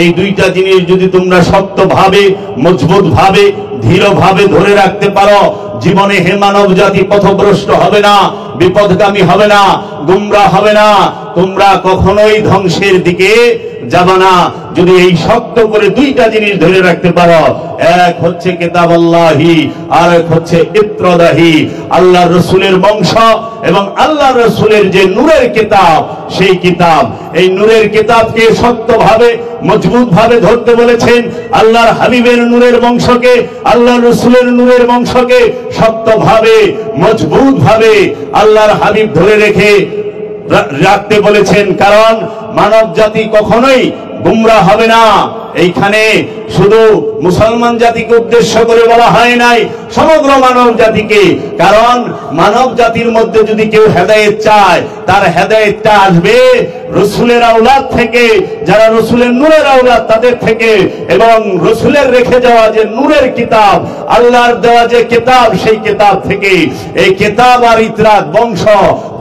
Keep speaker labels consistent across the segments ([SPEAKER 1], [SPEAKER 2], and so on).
[SPEAKER 1] এই দুইটা জিনিস যদি তোমরা শক্তভাবে, মজবুতভাবে, দৃঢ়ভাবে ধরে রাখতে পারো, জীবনে হে মানব জাতি পথভ্রষ্ট হবে না, বিপদগামী হবে না, গুমরাহ হবে না, তোমরা কখনোই ধ্বংসের দিকে যাবে না। যদি এই শক্ত করে দুইটা জিনিস ধরে রাখতে পারো, এক হচ্ছে কিতাবুল্লাহি, আর এক হচ্ছে ইত্রদাহি, আল্লাহর রাসূলের বংশ এবং আল্লাহর রাসূলের যে নূরের কিতাব, সেই কিতাব, এই নূরের কিতাবকে শক্তভাবে, মজবুতভাবে ধরতে বলেছেন। আল্লাহর হাবিবের নূরের বংশকে, আল্লাহর রাসূলের নূরের বংশকে শক্তভাবে, মজবুতভাবে আল্লাহর হাবিব ধরে রেখে রাখতে বলেছেন। কারণ মানব জাতি কখনোই গুমরাহ হবে না। এইখানে শুধু মুসলমান জাতিকে উদ্দেশ্য করে বলা হয় নাই, সমগ্র মানব জাতিকে। কারণ মানব জাতির মধ্যে যদি কেউ হেদায়েত চায়, তার হেদায়েতটা আসবে রাসূলের আওলাদ থেকে, যারা রাসূলের নূরের আওলাদ তাদের থেকে, এবং রাসূলের রেখে যাওয়া যে নূরের কিতাব, আল্লাহর দেওয়া যে কিতাব, সেই কিতাব থেকে। এই কিতাব আর ইতরাত, বংশ,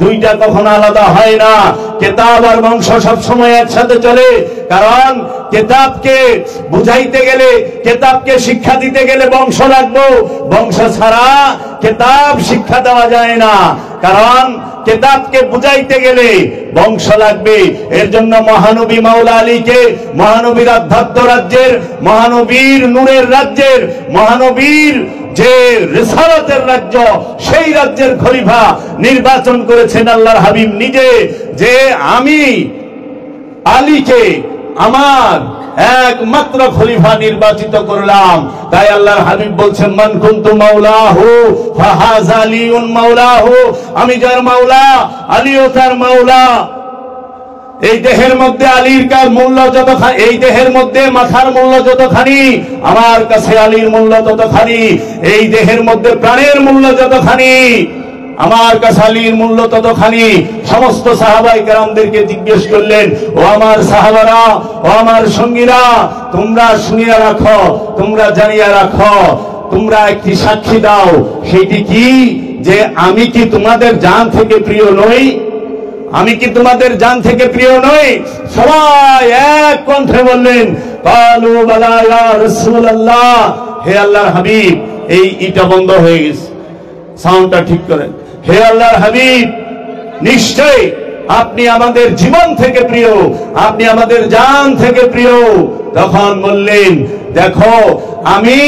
[SPEAKER 1] দুইটা কখনো আলাদা হয় না। কিতাব আর বংশ সবসময় একসাথে চলে। কারণ কিতাবকে বুঝাইতে গেলে, কিতাবকে শিক্ষা দিতে গেলে বংশ লাগবে। বংশ ছাড়া কিতাব শিক্ষা দেওয়া যায় না। কারণ কিতাবকে বুঝাইতে গেলে বংশ লাগবে। এর জন্য মহানবী মাওলা আলীকে মহানবীর আধ্যাত্ম রাজ্যের, মহানবীর নূরের রাজ্যের, মহানবীর যে রিসালাতের রাজ্য, সেই রাজ্যের খলিফা নির্বাচন করেছেন আল্লাহর হাবিব নিজে, যে আমি আলীকে আমার একমাত্র খলিফা নির্বাচিত করলাম। তাই আল্লাহর হাবিব বলছেন, মান কুনতু মাওলাহু ফাহাযা আলিউন মাওলাহু, আমি যার মাওলা, আলীও তার মাওলা। এই দেহের মধ্যে আলীর কার মূল্য যতখানি, এই দেহের মধ্যে মাথার মূল্য যতখানি, আমার কাছে আলীর মূল্য ততখানি। এই দেহের মধ্যে প্রাণের মূল্য যতখানি, আমার কাছে আলীর মূল্য ততখানি। সমস্ত সাহাবায়ে কেরামদেরকে জিজ্ঞেস করলেন, ও আমার সাহাবারা, ও আমার সঙ্গীরা, তোমরা শুনিয়া রাখো, তোমরা জানিয়া রাখো, তোমরা একটি সাক্ষী দাও। সেইটি কি? যে আমি কি তোমাদের জান থেকে প্রিয় নই? আমি কি তোমাদের জান থেকে প্রিয় নই? সবাই এক কণ্ঠে বললেন, কালু বালা ইয়া রাসূলুল্লাহ, হে আল্লাহর হাবিব। এই ইটা বন্ধ হয়ে গেছে, সাউন্ডটা ঠিক করেন। হে আল্লাহর হাবিব, নিশ্চয় আপনি আমাদের জীবন থেকে প্রিয়, আপনি আমাদের জান থেকে প্রিয়। তখন বললেন, দেখো আমি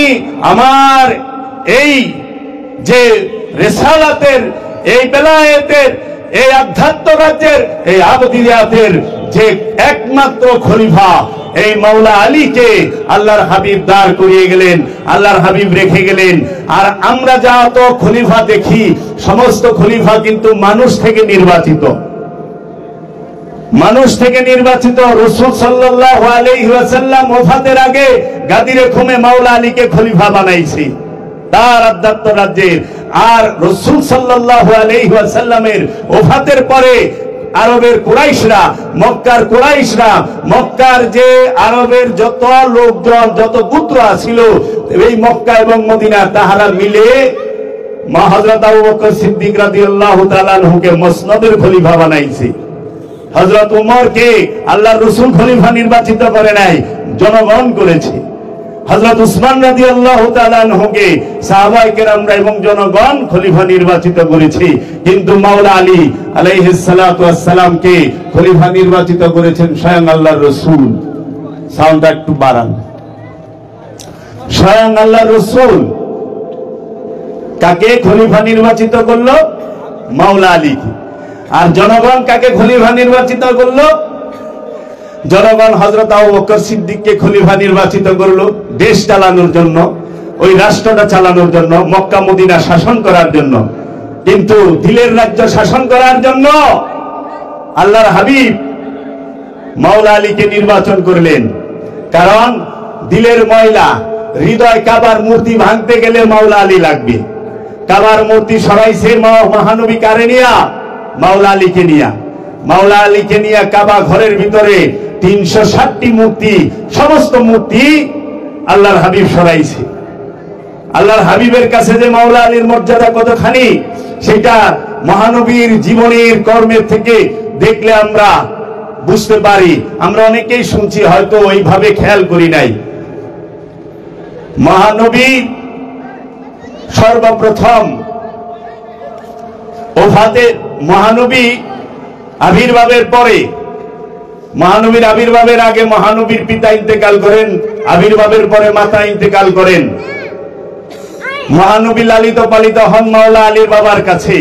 [SPEAKER 1] আমার এই যে রিসালাতের, এই বেলায়েতের, এই আধ্যাত্ম রাজ্যের, এই আবদিয়াতের যে একমাত্র খলিফা, এই মাওলা আলীকে আল্লাহর হাবিব দাঁড় করিয়ে গেলেন, আল্লাহর হাবিব রেখে গেলেন। আর আমরা যা তো খলিফা দেখি, সমস্ত খলিফা কিন্তু মানুষ থেকে নির্বাচিত, মানুষ থেকে নির্বাচিত। রাসূল সাল্লাল্লাহু আলাইহি ওয়াসাল্লাম ওফাতের আগে গাদিরে খুমে মাওলা আলীকে খলিফা বানাইছে তার আধ্যাত্ম রাজ্যে। আর রাসূল সাল্লাল্লাহু আলাইহি ওয়াসাল্লামের ওফাতের পরে আরবের কুরাইশরা, মক্কার কুরাইশরা, মক্কার যে আরবের যত লোকজন, যত পুত্র ছিল এই মক্কা এবং মদিনা, তাহারা মিলে হযরত আবু বকর সিদ্দিক রাদিয়াল্লাহু তাআলা আনহুকে মসনদের খলিফা বানাইছে। হযরত উমরকে আল্লাহর রাসূল খলিফা নির্বাচিত করে নাই, জনগণ করেছে। হযরত উসমান রাদিয়াল্লাহু তাআলা আনহুকে সাহাবায়ে কেরামরা এবং জনগণ খলিফা নির্বাচিত করেছে। কিন্তু মাওলা আলী আলাইহিস সালাতু ওয়াস সালামকে খলিফা নির্বাচিত করেছেন স্বয়ং আল্লাহর রাসূল। সাউন্ডটা একটু বাড়ান। স্বয়ং আল্লাহর রাসূল কাকে খলিফা নির্বাচিত করলো? মাওলা আলীকে। আর জনগণ কাকে খলিফা নির্বাচিত করলো? জনগণ হযরত আবু বকর সিদ্দিককে খলিফা নির্বাচিত করলো দেশ চালানোর জন্য, ওই রাষ্ট্রটা চালানোর জন্য, মক্কা মদিনা শাসন করার জন্য। কিন্তু দিলের রাজ্য শাসন করার জন্য আল্লাহর হাবিব মাওলা আলীকে নির্বাচন করলেন। কারণ দিলের ময়লা, হৃদয়, কাবার মূর্তি ভাঙতে গেলে মাওলা আলী লাগবে। কাবার মূর্তি সরাইছে মহানবী কারে নিয়া? মাওলা আলীকে নিয়া। মাওলা আলীকে নিয়ে কাবা ঘরের ভিতরে 360টি মূর্তি, সমস্ত মূর্তি আল্লাহর হাবিব সরাইছে। আল্লাহর হাবিবের কাছে যে মাওলা আলীর মর্যাদা কতখানি, সেটা মহানবীর জীবনের কর্মের থেকে দেখলে আমরা বুঝতে পারি, আমরা অনেকেই শুনছি, হয়তো ওইভাবে খেয়াল করি নাই। মহানবী সর্বপ্রথম ওফাতে, মহানবী আবির্ভাবের পরে, মহানবীর আবির্ভাবের আগে মহানবীর পিতা ইন্তেকাল করেন, আবির্ভাবের পরে মাতা ইন্তেকাল করেন। মহানবী লালিত পালিত হন মাওলা আলীর বাবার কাছে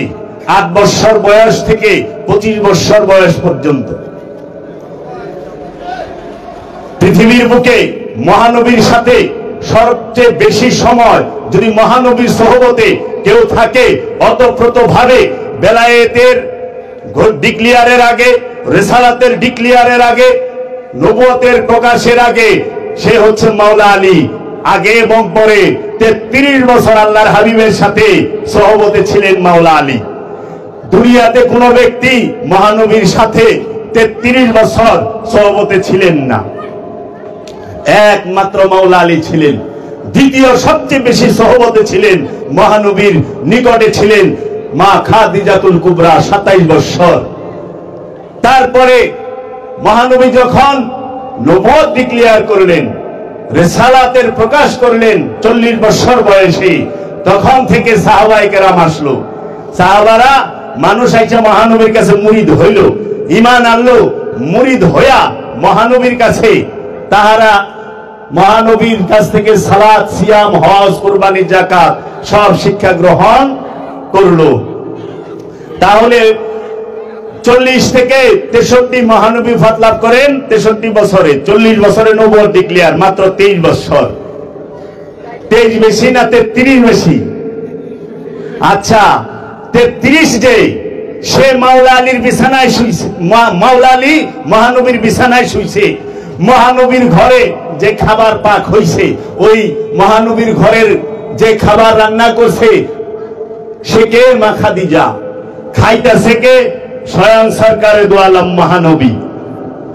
[SPEAKER 1] 8 বছর বয়স থেকে 25 বছর বয়স পর্যন্ত। পৃথিবীর বুকে মহানবীর সাথে সবচেয়ে বেশি সময় যদি মহানবীর সোহবতে কেউ থাকে, অতপ্রতভাবে বেলায়েতের ডিক্লিয়ারের আগে, রিসালাতের ডিক্লিয়ারের আগে, নবুয়তের প্রকাশের আগে, সে হচ্ছে মাওলা আলী। আগে এবং পরে 33 বছর আল্লাহর হাবিবের সাথে সোহবতে ছিলেন মাওলা আলী। দুনিয়াতে কোন ব্যক্তি মহানবীর সাথে 33 বছর সোহবতে ছিলেন না, একমাত্র মাওলা আলী ছিলেন। দ্বিতীয় সবচেয়ে বেশি সোহবতে ছিলেন, মহানবীর নিকটে ছিলেন মা খাদিজাতুল কুবরা 27 বছর। তারপরে মহানবী যখন নবুয়ত ডিক্লেয়ার করলেন, রিসালাতের প্রকাশ করলেন 40 বছর বয়সে, তখন থেকে সাহাবায়ে কেরাম আসলো। সাহাবারা মানুষ আইসা মহানবীর কাছে মুরিদ হইল, ঈমান আনলো, মুরিদ হইয়া মহানবীর কাছে তাহারা মহানবীর কাছ থেকে সালাত, সিয়াম, হজ, কুরবানি, যাকাত সব শিক্ষা গ্রহণ করলো। তাহলে 40 থেকে 63 মহানবী ফাত লাভ করেন 63 বছরে। 40 বছরে নবুয়ত ডিক্লেয়ার, মাত্র 23 বছর। 23 বেশি না 33 বেশি? আচ্ছা, 33 যে সে মাওলা আলীর বিছানায় শুইছে, মাওলা আলী মহানবীর বিছানায় শুইছে। মহানবীর ঘরে যে খাবার পাক হইছে, ওই মহানবীর ঘরের যে খাবার রান্না করছে সে কে? মা খাদিজা। খাইতেছে কে? স্বয়ং সরকারে দো আলম মহানবী।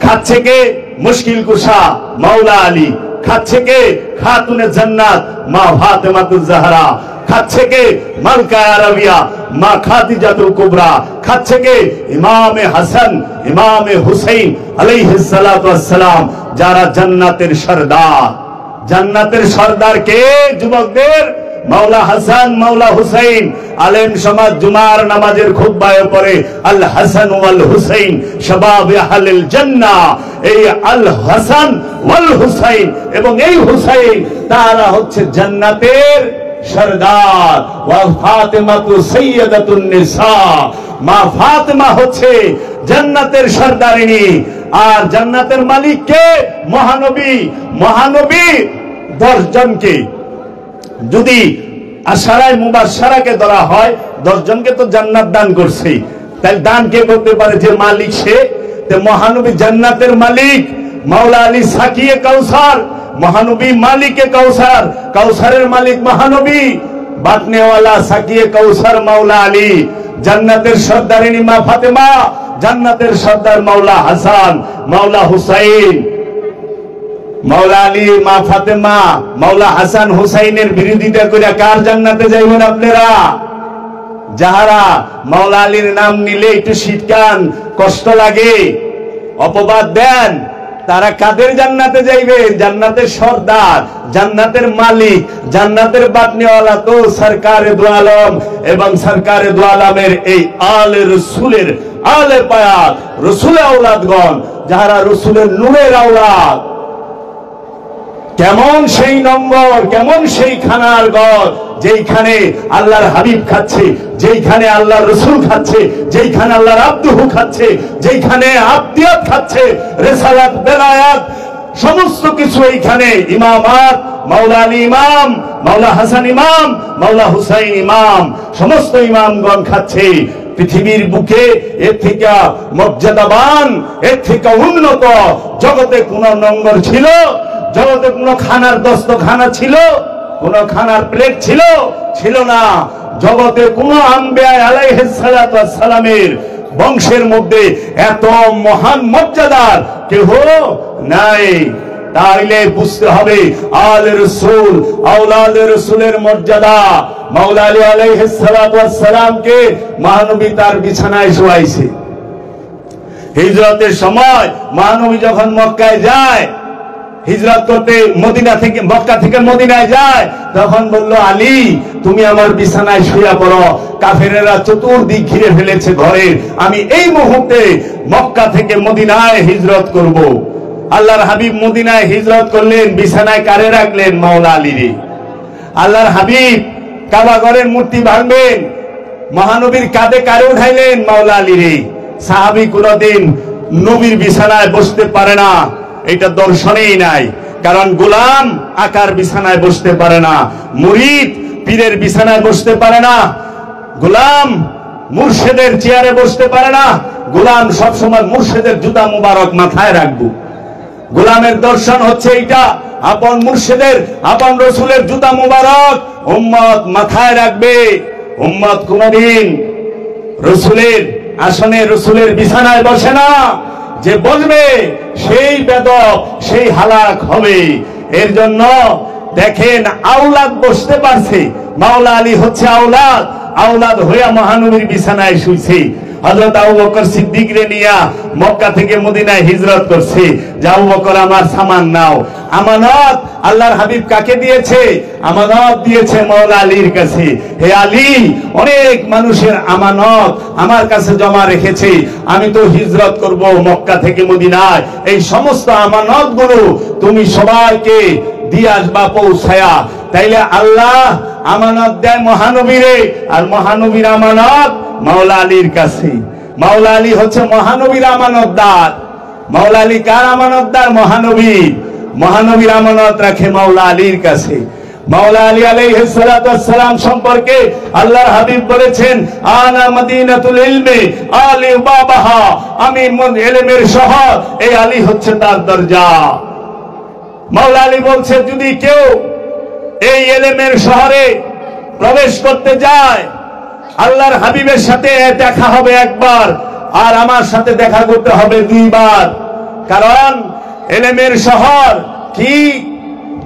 [SPEAKER 1] খাচ্ছে কে? মুশকিল কুশা মাওলা আলী। খাচ্ছে কে? খাতুনে জান্নাত মা ফাতেমাতুজ জাহরা। খাচ্ছে কে? মালকা আরবিয়া মা খাদিজাতুল কুবরা। খাচ্ছে কে? ইমামে হাসান, ইমামে হুসাইন আলাইহিস সালাতু ওয়াস সালাম, যারা জান্নাতের সরদার। জান্নাতের সরদার কে? যুবকদের মাওলা হাসান, মাওলা হুসাইন। আলেম সমাজ জুমার নামাজের খুতবায় পড়ে আল হাসান ওয়াল হুসাইন শাবাব আহলিল জান্নাহ। এই আল হাসান ওয়াল হুসাইন এবং এই হুসাইন তারা হচ্ছে জান্নাতের সরদার। ওয়া ফাতেমাতু সাইয়্যিদাতুন নিসা, মা ফাতেমা হচ্ছে জান্নাতের সরদারিনী। আর জান্নাতের মালিক কে? মহানবী। মহানবী 10 জনকে যদি আশারায়ে মুবাশশারাকে ধরা হয়, 10 জনকে তো জান্নাত দান করছে। তাই দান কে করতে পারে? যে মালিক সে। তো মহানবী জান্নাতের মালিক। মাওলা আলী সাকিয়ে কাউসার, মহানবী মালিকে কাউসার। কাউসারের মালিক মহানবী, বাটনেওয়ালা সাকিয়ে কাউসার মাওলা আলী। জান্নাতের সরদারিনী মা ফাতেমা, জান্নাতের সরদার মাওলা হাসান, মাওলা হুসাইন। মাওলা আলী, মা ফাতেমা, মাওলা হাসান হুসাইনের বিরোধিতা করে কার জান্নাতে যাইবেন আপনারা? যাহারা মাওলা আলীর নাম নিলে একটু শীতকান কষ্ট লাগে, অপবাদ দেন, তারা কাদের জান্নাতে যাইবে? জান্নাতের সরদার, জান্নাতের মালিক, জান্নাতের বাটনেওয়ালা তো সরকারে দো আলম এবং সরকারে দো আলমের এই আলে রসুলের আলে পায়াত, রসুলের আওলাদগণ, যাহারা রসুলের নূরের আওলাদ। কেমন সেই নম্বর, কেমন সেই খানার ঘর, যেইখানে আল্লাহর হাবিব খাচ্ছে, যেইখানে আল্লাহর রসুল খাচ্ছে, যেইখানে আল্লাহর আব্দুহু খাচ্ছে, যেইখানে আব্দিয়াত খাচ্ছে, রিসালাত, বেলায়াত সমস্ত কিছু এইখানে। ইমামাত, মাওলা আলী ইমাম, মাওলা হাসান ইমাম, মাওলা হুসাইন ইমাম, সমস্ত ইমামগণ খাচ্ছে। পৃথিবীর বুকে এর থেকে মর্যাদাবান, এর থেকে উন্নত জগতে কোন নম্বর ছিল? জগতে কোন খানার দস্তখানা ছিল? কোন খানার প্লেট ছিল? ছিল না। জগতে কোন আম্বিয়া আলাইহিস সালাতু ওয়াস সালামের বংশের মধ্যে এত মহান মর্যাদার কেহ নাই। তাইলে বুঝতে হবে আলে রসুল, আওলাদে রসুলের মর্যাদা। মাওলা আলী আলাইহিস সালাতু ওয়াস সালামকে মহানবী তার বিছানায় শোয়াইছে। হিজরতের সময় মহানবী যখন মক্কায় যায়, হিজরত করতে মক্কা থেকে মদিনায় যায়, তখন বলল, আলী তুমি আমার বিছানায় শুয়ে পড়ো, কাফেরেরা চতুর্দিক ঘিরে ফেলেছে ঘরের, আমি এই মুহূর্তে মক্কা থেকে মদিনায় হিজরত করব। আল্লাহর হাবিব মদিনায় হিজরত করলেন, বিছানায় কারে রাখলেন? মাওলা আলীরে। আল্লাহর হাবিব কাবা ঘরের মূর্তি ভাঙবেন, মহানবীর কাঁধে কারে উঠাইলেন? মাওলা আলীরে। সাহাবী কোনদিন নবীর বিছানায় বসতে পারে না, এটা দর্শনেই নাই, কারণ গোলাম আকার বিছানায় বসতে পারে না, মুরিদ পীরের বিছানায় বসতে পারে না, গোলাম মুর্শিদের চেয়ারে বসতে পারে না, গোলাম সবসময় মুর্শিদের জুতা মুবারক মাথায় রাখবো। গোলামের দর্শন হচ্ছে এইটা, আপন মুর্শিদের আপন রসুলের জুতা মুবারক উম্মত মাথায় রাখবে। উম্মত কোনদিন রসুলের আসনে রসুলের বিছানায় বসে না, যে বসবে সেই বেদক, সেই হালাক হবে। এর জন্য দেখেন আওলাদ বসতে পারছে, মাওলা আলী হচ্ছে আওলাদ, আওলাদ হইয়া মহানবীর বিছানায় শুইছে। হযরত আবু বকর সিদ্দিক রে নিয়া মক্কা থেকে মদিনায় হিজরত করছে, যে আবু বকর আমার সামান নাও। আমানত আল্লাহর হাবিব কাকে দিয়েছে? আমানত দিয়েছে মাওলা আলীর কাছে। হে আলী, অনেক মানুষের আমানত আমার কাছে জমা রেখেছে, আমি তো হিজরত করব মক্কা থেকে মদিনায়, এই সমস্ত আমানত গুলো তুমি সবাইকে দিয়ে আসবা পৌঁছায়া। তাইলে আল্লাহ আমানত দেয় মহানবীরে, আর মহানবীর আমানত মাওলা আলীর কাছে। মাওলা আলী হচ্ছে মহানবীর আমানতদার। মাওলা আলী কার আমানতদার? মহানবীর। মহানবীর আমানত রাখে মাওলা আলীর কাছে। মাওলা আলী আলাইহিস সালাতু ওয়াস সালাম সম্পর্কে আল্লাহর হাবিব বলেছেন, আনা মদিনাতুল ইলমি আলী বাবাহা, আমি ইলমের শহর, এই আলী হচ্ছে তার দরজা। মাওলা আলী বলছে, যদি কেউ এই ইলমের শহরে প্রবেশ করতে যায়, আল্লাহর হাবিবের সাথে দেখা হবে একবার, আর আমার সাথে দেখা করতে হবে দুইবার। কারণ ইলমের শহর কি?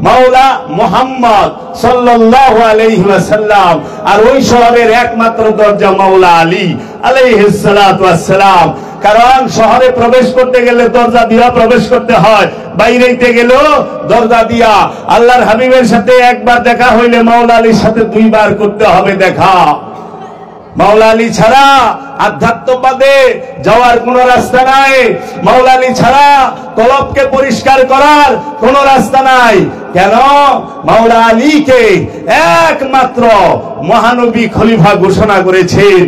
[SPEAKER 1] মাওলা মুহাম্মদ সাল্লাল্লাহু আলাইহি ওয়াসাল্লাম, আর ওই শহরের একমাত্র দরজা মাওলা আলী আলাইহিস সালাতু ওয়াস সালাম। কারণ শহরে প্রবেশ করতে গেলে দরজা দিয়া প্রবেশ করতে হয়, বাইরেতে গেলেও দরজা দিয়া। আল্লাহর হাবিবের সাথে একবার দেখা হইলে মাওলা আলীর সাথে দুইবার করতে হবে দেখা। মাওলা আলী ছাড়া আধ্যাত্মবাদে যাওয়ার কোন রাস্তা নাই। মাওলা আলী ছাড়া কলবকে পরিষ্কার করার কোন রাস্তা নাই। কেন? মাওলা আলীকে একমাত্র মহানবী খলিফা ঘোষণা করেছেন।